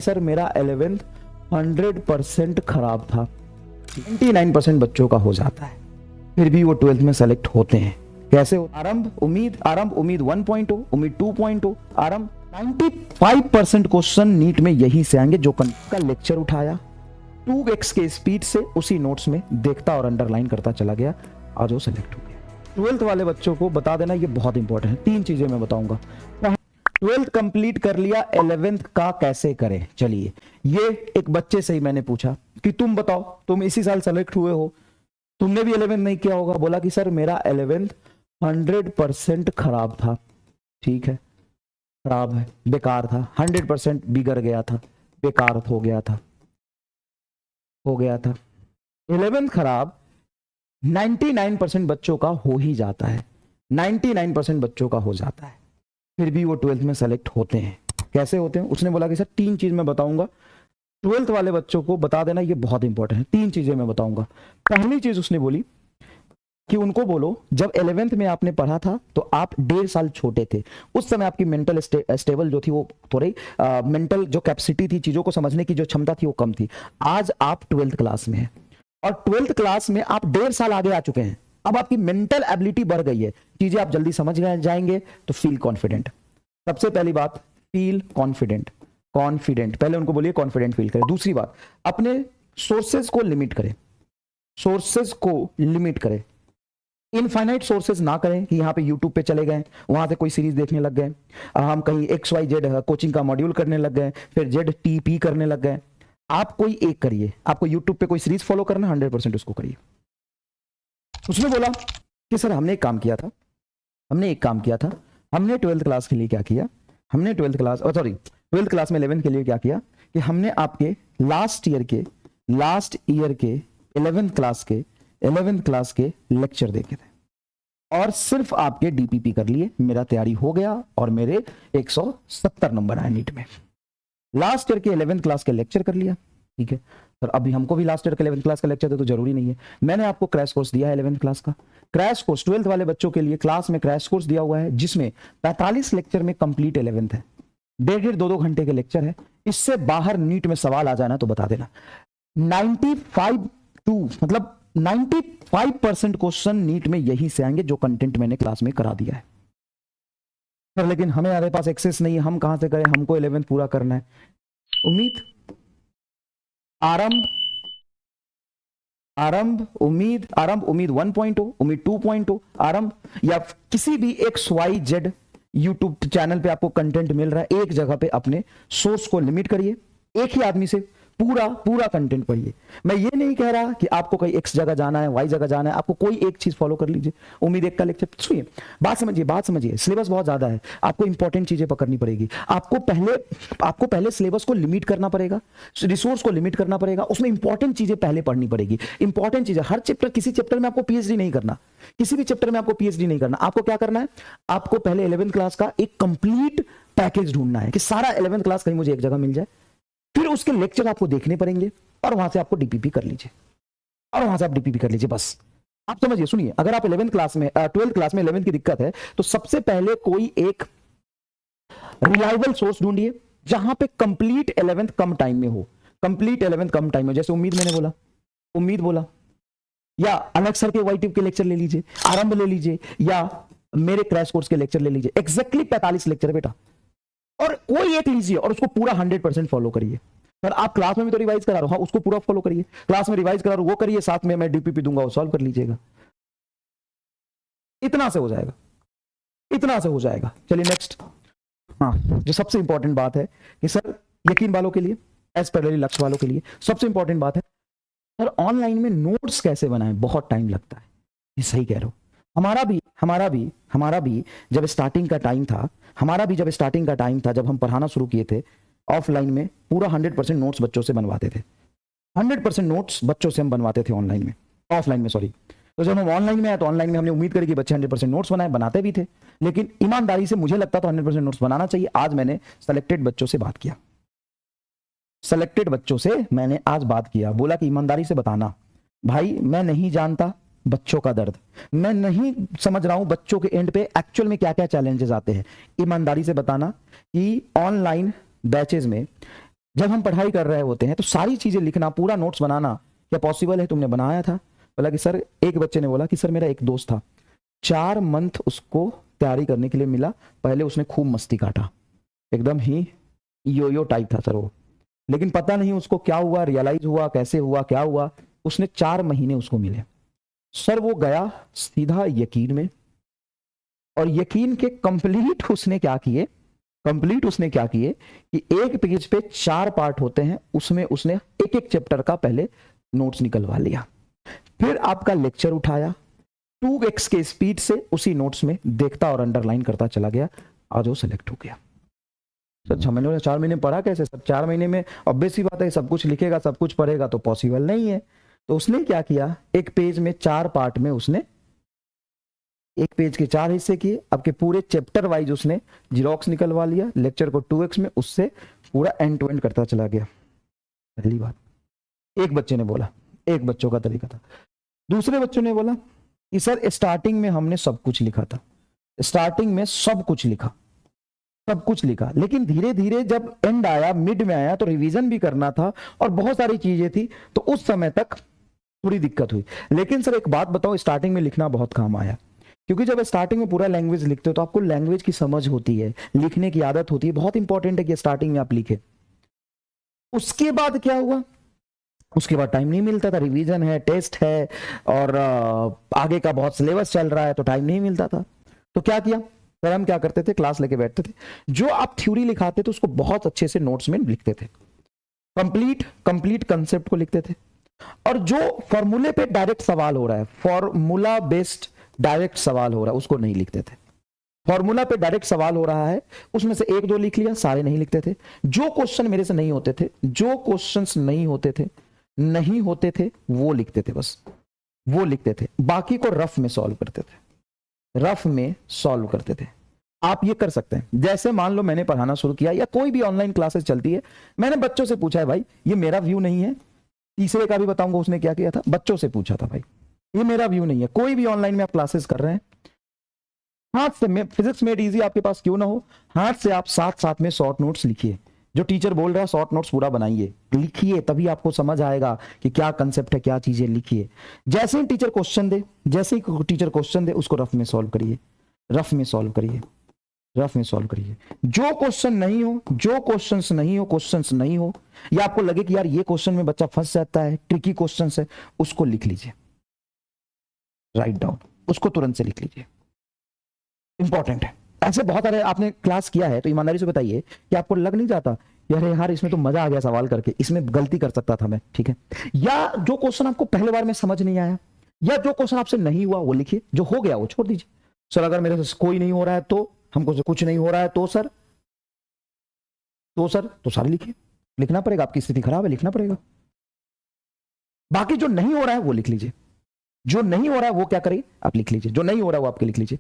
Sir मेरा 11th 100% खराब था। 99% बच्चों का हो जाता है, फिर भी वो 12th में सेलेक्ट होते हैं। कैसे हो? आरंभ उम्मीद 1.0, उम्मीद 2.0, आरंभ 95% क्वेश्चन नीट में यही से आएंगे जो का लेक्चर उठाया 2x के स्पीड से उसी नोट्स में देखता और अंडरलाइन करता चला गया, आज वो सेलेक्ट हो गया। 12th वाले बच्चों को बता देना, ये बहुत इंपॉर्टेंट है। 3 चीजें मैं बताऊंगा। 12th कंप्लीट कर लिया, 11th का कैसे करें? चलिए, ये एक बच्चे से ही मैंने पूछा कि तुम बताओ, तुम इसी साल सेलेक्ट हुए हो, तुमने भी 11th नहीं किया होगा। बोला कि सर मेरा 11th 100% खराब था। ठीक है, खराब है, बेकार था, 100% बिगड़ गया था, बेकार हो गया था, 11th खराब 99% बच्चों का हो ही जाता है, 99% बच्चों का हो जाता है, फिर भी वो 12th में सेलेक्ट होते हैं। कैसे होते हैं? उसने बोला कि सर 3 चीज मैं बताऊंगा। 12th वाले बच्चों को बता देना, ये बहुत इंपॉर्टेंट है। 3 चीजें मैं बताऊंगा। पहली चीज उसने बोली कि उनको बोलो जब 11th में आपने पढ़ा था तो आप 1.5 साल छोटे थे, उस समय आपकी मेंटल स्टेबल जो थी वो थोड़ी मेंटल जो कैपेसिटी थी, चीजों को समझने की जो क्षमता थी वो कम थी। आज आप 12th क्लास में हैं और 12th क्लास में आप 1.5 साल आगे आ चुके हैं। अब आपकी मेंटल एबिलिटी बढ़ गई है, चीजें आप जल्दी समझ जाएंगे। तो फील कॉन्फिडेंट, सबसे पहली बात फील कॉन्फिडेंट। पहले उनको बोलिए कॉन्फिडेंट फील करें। दूसरी बात, अपने सोर्सेज को लिमिट करें, इनफाइनाइट सोर्सेज ना करें कि यहाँ पे यूट्यूब पे चले गए, वहां से कोई सीरीज देखने लग गए, हम कहीं XYZ कोचिंग का मॉड्यूल करने लग गए, फिर ZTP करने लग गए। आप कोई एक करिए। आपको यूट्यूब पे कोई सीरीज फॉलो करना, 100% उसको करिए। उसने बोला कि सर हमने एक काम किया था, हमने 12th क्लास के लिए क्या किया, 12th क्लास में 11th के लिए क्या किया कि हमने आपके लास्ट ईयर के 11th क्लास के लेक्चर देखे थे और सिर्फ आपके DPP कर लिए। मेरा तैयारी हो गया और मेरे 170 नंबर आए नीट में। लास्ट ईयर के 11th क्लास के लेक्चर कर लिया। ठीक है सर, अभी हमको भी लास्ट ईयर के 11th क्लास का लेक्चर दे तो जरूरी नहीं है। मैंने आपको क्रैश कोर्स दिया है 11th क्लास का। क्रैश कोर्स 12th वाले बच्चों के लिए क्लास में क्रैश कोर्स दिया हुआ है, जिसमें 45 लेक्चर में कंप्लीट 11th है, 1.5-2 घंटे के लेक्चर है। इससे बाहर नीट में सवाल आ जाना तो बता देना। 95% क्वेश्चन नीट में यही से आएंगे जो कंटेंट मैंने क्लास में करा दिया है। सर लेकिन हमारे पास एक्सेस नहीं है, हम कहां से करें, हमको 11th पूरा करना है। उम्मीद उम्मीद 1.0, उम्मीद 2.0, आरंभ या किसी भी XYZ यूट्यूब चैनल पे आपको कंटेंट मिल रहा है, एक जगह पे अपने सोर्स को लिमिट करिए, एक ही आदमी से पूरा कंटेंट पढ़िए। मैं ये नहीं कह रहा कि आपको कहीं X जगह जाना है, Y जगह जाना है, आपको कोई एक चीज फॉलो कर लीजिए। उम्मीद 1 का लेक्चर सुनिए, बात समझिए। सिलेबस बहुत ज्यादा है, आपको इंपॉर्टेंट चीजें पकड़नी पड़ेगी। आपको पहले सिलेबस को लिमिट करना पड़ेगा, रिसोर्स को लिमिट करना पड़ेगा, उसमें इंपॉर्टेंट चीजें पहले पढ़नी पड़ेगी। इंपॉर्टेंट चीजें हर चैप्टर, किसी चैप्टर में आपको PhD नहीं करना, किसी भी चैप्टर में आपको PhD नहीं करना। आपको क्या करना है, आपको पहले 11th क्लास का एक कंप्लीट पैकेज ढूंढना है कि सारा 11th क्लास कहीं मुझे एक जगह मिल जाए, फिर उसके लेक्चर आपको देखने पड़ेंगे और वहां से आपको DPP कर लीजिए, बस आप समझिए। सुनिए, अगर आप 12th क्लास में 11th की दिक्कत है तो सबसे पहले कोई एक रिलायबल सोर्स ढूंढिए जहां पे कंप्लीट 11th कम टाइम में हो, जैसे उम्मीद बोला या अलग सर के YTube के लेक्चर ले लीजिए, आरंभ ले लीजिए या मेरे क्रैश कोर्स के लेक्चर ले लीजिए। एग्जैक्टली 45 लेक्चर बेटा, और कोई एक लीजिए और उसको पूरा 100% फॉलो करिए। सर आप क्लास में भी तो रिवाइज करा रहा हूं, हाँ उसको पूरा फॉलो करिए। क्लास में रिवाइज करा रहा हूं वो करिए, साथ में मैं DPP दूंगा वो सॉल्व कर लीजिएगा। इतना से हो जाएगा। चलिए नेक्स्ट। हाँ, जो सबसे इंपॉर्टेंट बात है कि सर यकीन वालों के लिए, एस्पेशली लक्ष्य वालों के लिए सबसे इंपॉर्टेंट बात है, सर ऑनलाइन में नोट्स कैसे बनाएं, बहुत टाइम लगता है। ये सही कह रहे हो। हमारा भी जब स्टार्टिंग का टाइम था, जब हम पढ़ाना शुरू किए थे ऑफलाइन में, पूरा 100% नोट्स बच्चों से बनवाते थे, 100% नोट्स बच्चों से हम बनवाते थे ऑफलाइन में सॉरी। तो जब हम ऑनलाइन में आए तो ऑनलाइन में हमने उम्मीद करी कि बच्चे 100% नोट्स बनाते भी थे, लेकिन ईमानदारी से मुझे लगता था 100% नोट्स बनाना चाहिए। आज मैंने सेलेक्टेड बच्चों से बात किया, बोला कि ईमानदारी से बताना भाई, मैं नहीं जानता बच्चों का दर्द, मैं नहीं समझ रहा हूं बच्चों के एंड पे एक्चुअल में क्या क्या चैलेंजेस आते हैं। ईमानदारी से बताना कि ऑनलाइन बैचेस में जब हम पढ़ाई कर रहे होते हैं तो सारी चीजें लिखना, पूरा नोट्स बनाना क्या पॉसिबल है? तुमने बनाया था? बोला कि सर, एक बच्चे ने बोला कि सर मेरा एक दोस्त था, 4 मंथ उसको तैयारी करने के लिए मिला, पहले उसने खूब मस्ती काटा, एकदम ही यो टाइप था सर वो, लेकिन पता नहीं उसको क्या हुआ, रियलाइज हुआ, कैसे हुआ, क्या हुआ, उसने 4 महीने उसको मिले सर। वो गया सीधा यकीन में, और यकीन के कंप्लीट उसने क्या किए कि एक पेज पे 4 पार्ट होते हैं, उसमें उसने एक एक चैप्टर का पहले नोट्स निकलवा लिया, फिर आपका लेक्चर उठाया, 2x के स्पीड से उसी नोट्स में देखता और अंडरलाइन करता चला गया, आज वो सेलेक्ट हो गया। सर 6 महीने 4 महीने पढ़ा कैसे सर? 4 महीने में ऑब्वियस सी बात है, सब कुछ लिखेगा, सब कुछ पढ़ेगा तो पॉसिबल नहीं है। तो उसने क्या किया, एक पेज में 4 पार्ट में उसने एक पेज के 4 हिस्से किए, आपके पूरे चैप्टर वाइज उसने जीरोक्स निकलवा लिया, लेक्चर को 2x में उससे पूरा एंड टू एंड करता चला गया। पहली बात एक बच्चे ने बोला, एक बच्चों का तरीका था। दूसरे बच्चों ने बोला कि सर स्टार्टिंग में हमने सब कुछ लिखा था, स्टार्टिंग में सब कुछ लिखा, लेकिन धीरे धीरे जब एंड आया, मिड में आया, तो रिवीजन भी करना था और बहुत सारी चीजें थी, तो उस समय तक थोड़ी दिक्कत हुई। लेकिन सर एक बात बताओ, स्टार्टिंग में लिखना बहुत काम आया, क्योंकि जब स्टार्टिंग में पूरा लैंग्वेज लिखते हो तो आपको लैंग्वेज की समझ होती है, लिखने की आदत होती है, बहुत इंपॉर्टेंट है कि स्टार्टिंग में आप लिखे। उसके बाद क्या हुआ, उसके बाद टाइम नहीं मिलता था, रिवीजन है, टेस्ट है, और आगे का बहुत सिलेबस चल रहा है, तो टाइम नहीं मिलता था। तो क्या किया सर, हम क्या करते थे, क्लास लेके बैठते थे, जो आप थ्योरी लिखाते थे उसको बहुत अच्छे से नोट्स में लिखते थे, कंप्लीट कंसेप्ट को लिखते थे, और जो फॉर्मूले पे डायरेक्ट सवाल हो रहा है, फॉर्मूला बेस्ड डायरेक्ट सवाल हो रहा है, उसको नहीं लिखते थे। फॉर्मूला पे डायरेक्ट सवाल हो रहा है, उसमें से 1-2 लिख लिया, सारे नहीं लिखते थे। जो क्वेश्चन मेरे से नहीं होते थे, जो क्वेश्चंस नहीं होते थे वो लिखते थे, बस वो लिखते थे, बाकी को रफ में सॉल्व करते थे। आप ये कर सकते हैं, जैसे मान लो मैंने पढ़ाना शुरू किया या कोई भी ऑनलाइन क्लासेस चलती है, मैंने बच्चों से पूछा है, भाई ये मेरा व्यू नहीं है, तीसरे का भी बताऊंगा उसने क्या किया था, बच्चों से पूछा था, भाई ये मेरा व्यू नहीं है। कोई भी ऑनलाइन में आप क्लासेस कर रहे हैं, हाथ से, फिजिक्स मेड इजी आपके पास क्यों ना हो, हाथ से आप साथ में शॉर्ट नोट्स लिखिए, जो टीचर बोल रहा है शॉर्ट नोट्स पूरा बनाइए, लिखिए, तभी आपको समझ आएगा कि क्या कंसेप्ट है, क्या चीजें लिखिए। जैसे ही टीचर क्वेश्चन दे उसको रफ में सॉल्व करिए। जो क्वेश्चन नहीं हो या आपको लगे कि यार ये क्वेश्चन में बच्चा फंस जाता है, ट्रिकी क्वेश्चन है, उसको लिख लीजिए, राइट डाउन, उसको तुरंत से लिख लीजिए, इंपॉर्टेंट है। ऐसे बहुत सारे आपने क्लास किया है, तो ईमानदारी से बताइए कि आपको लग नहीं जाता अरे यार इसमें तो मजा आ गया सवाल करके, इसमें गलती कर सकता था मैं, ठीक है। या जो क्वेश्चन आपको पहले बार में समझ नहीं आया, या जो क्वेश्चन आपसे नहीं हुआ वो लिखिए, जो हो गया वो छोड़ दीजिए। सर अगर मेरे से कोई नहीं हो रहा है तो, हमको से कुछ नहीं हो रहा है तो सर सारे लिखिए, लिखना पड़ेगा, आपकी स्थिति खराब है, लिखना पड़ेगा। बाकी जो नहीं हो रहा है वो लिख लीजिए, जो नहीं हो रहा है वो क्या करिए, आप लिख लीजिए, जो नहीं हो रहा है वो आपके लिख लीजिए।